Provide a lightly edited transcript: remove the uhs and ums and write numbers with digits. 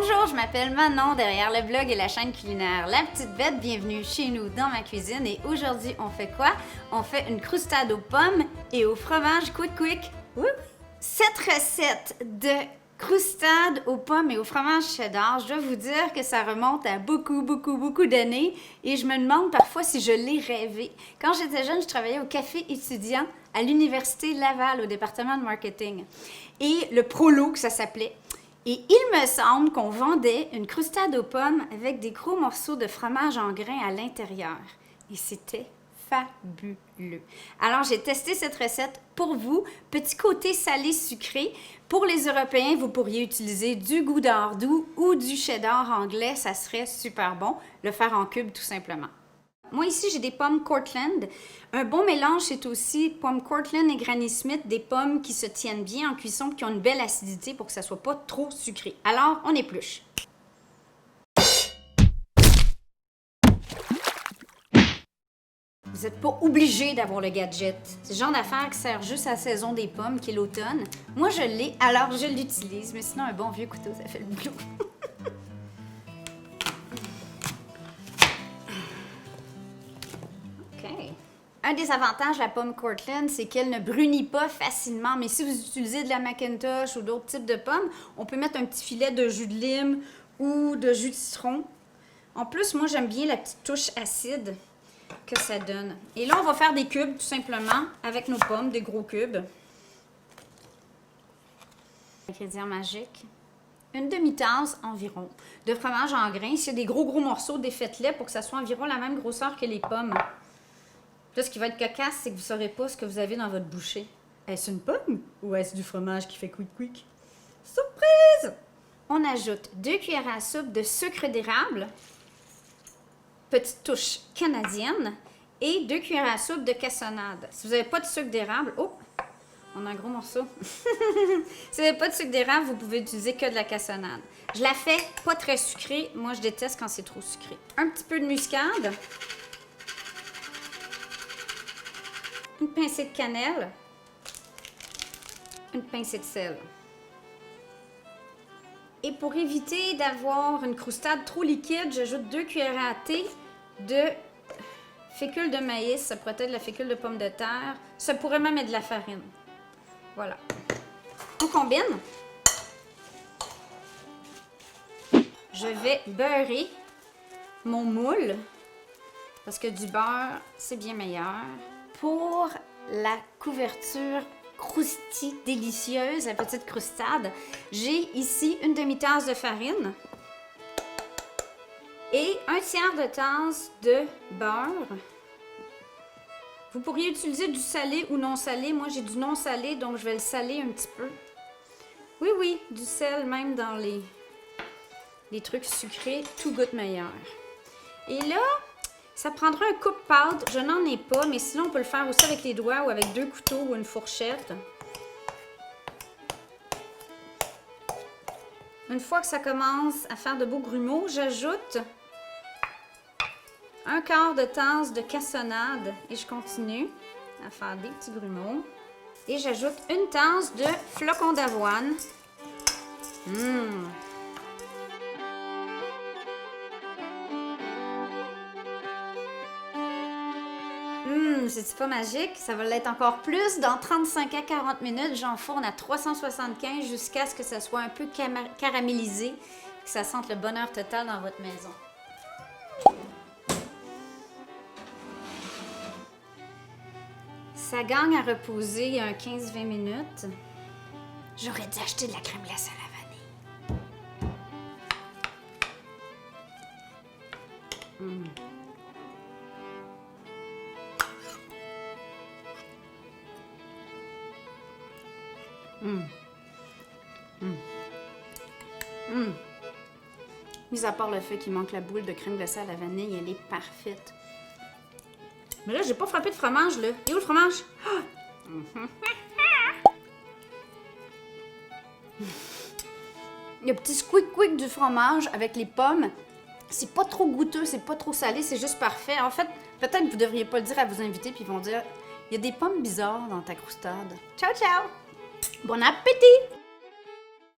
Bonjour, je m'appelle Manon derrière le blog et la chaîne culinaire La Petite Bête. Bienvenue chez nous dans ma cuisine et aujourd'hui on fait quoi? On fait une croustade aux pommes et au fromage quick. Wouh! Cette recette de croustade aux pommes et au fromage cheddar, je dois vous dire que ça remonte à beaucoup d'années et je me demande parfois si je l'ai rêvé. Quand j'étais jeune, je travaillais au café étudiant à l'Université Laval au département de marketing et le Prolo que ça s'appelait. Et il me semble qu'on vendait une croustade aux pommes avec des gros morceaux de fromage en grains à l'intérieur. Et c'était fabuleux. Alors, j'ai testé cette recette pour vous. Petit côté salé-sucré. Pour les Européens, vous pourriez utiliser du gouda doux ou du cheddar anglais. Ça serait super bon. Le faire en cubes, tout simplement. Moi, ici, j'ai des pommes Cortland. Un bon mélange, c'est aussi pommes Cortland et Granny Smith, des pommes qui se tiennent bien en cuisson, qui ont une belle acidité pour que ça ne soit pas trop sucré. Alors, on épluche. Vous n'êtes pas obligé d'avoir le gadget. C'est le genre d'affaire qui sert juste à la saison des pommes, qui est l'automne. Moi, je l'ai, alors je l'utilise. Mais sinon, un bon vieux couteau, ça fait le boulot. Un des avantages de la pomme Cortland, c'est qu'elle ne brunit pas facilement. Mais si vous utilisez de la Macintosh ou d'autres types de pommes, on peut mettre un petit filet de jus de lime ou de jus de citron. En plus, moi, j'aime bien la petite touche acide que ça donne. Et là, on va faire des cubes, tout simplement, avec nos pommes, des gros cubes. Ingrédients magiques. Une demi-tasse environ de fromage en grains. S'il y a des gros morceaux, défaites-les pour que ça soit environ la même grosseur que les pommes. Là, ce qui va être cocasse, c'est que vous ne saurez pas ce que vous avez dans votre bouchée. Est-ce une pomme ou est-ce du fromage qui fait quick? Surprise! On ajoute 2 cuillères à soupe de sucre d'érable, petite touche canadienne, et 2 cuillères à soupe de cassonade. Si vous n'avez pas de sucre d'érable, oh, on a un gros morceau. Si vous n'avez pas de sucre d'érable, vous pouvez utiliser que de la cassonade. Je la fais pas très sucrée. Moi, je déteste quand c'est trop sucré. Un petit peu de muscade. Une pincée de cannelle, une pincée de sel. Et pour éviter d'avoir une croustade trop liquide, j'ajoute 2 cuillères à thé de fécule de maïs. Ça pourrait être de la fécule de pomme de terre. Ça pourrait même être de la farine. Voilà. On combine. Je vais beurrer mon moule parce que du beurre, c'est bien meilleur. Pour la couverture croustille délicieuse, la petite croustade, j'ai ici une demi-tasse de farine et un tiers de tasse de beurre. Vous pourriez utiliser du salé ou non salé. Moi, j'ai du non salé, donc je vais le saler un petit peu. Oui, du sel même dans les trucs sucrés, tout goûte meilleur. Et là, ça prendra un coupe-pâte. Je n'en ai pas, mais sinon, on peut le faire aussi avec les doigts ou avec 2 couteaux ou une fourchette. Une fois que ça commence à faire de beaux grumeaux, j'ajoute un quart de tasse de cassonade et je continue à faire des petits grumeaux. Et j'ajoute une tasse de flocons d'avoine. C'est pas magique, ça va l'être encore plus. Dans 35 à 40 minutes, j'enfourne à 375 jusqu'à ce que ça soit un peu caramélisé, que ça sente le bonheur total dans votre maison. Ça gagne à reposer un 15-20 minutes. J'aurais dû acheter de la crème glacée à la vanille. Mis à part le fait qu'il manque la boule de crème glacée à la vanille, elle est parfaite. Mais là, j'ai pas frappé de fromage, là. Et où le fromage? Le petit squeak du fromage avec les pommes. C'est pas trop goûteux, c'est pas trop salé, c'est juste parfait. En fait, peut-être que vous devriez pas le dire à vos invités, puis ils vont dire, il y a des pommes bizarres dans ta croustade. Ciao! Bon appétit!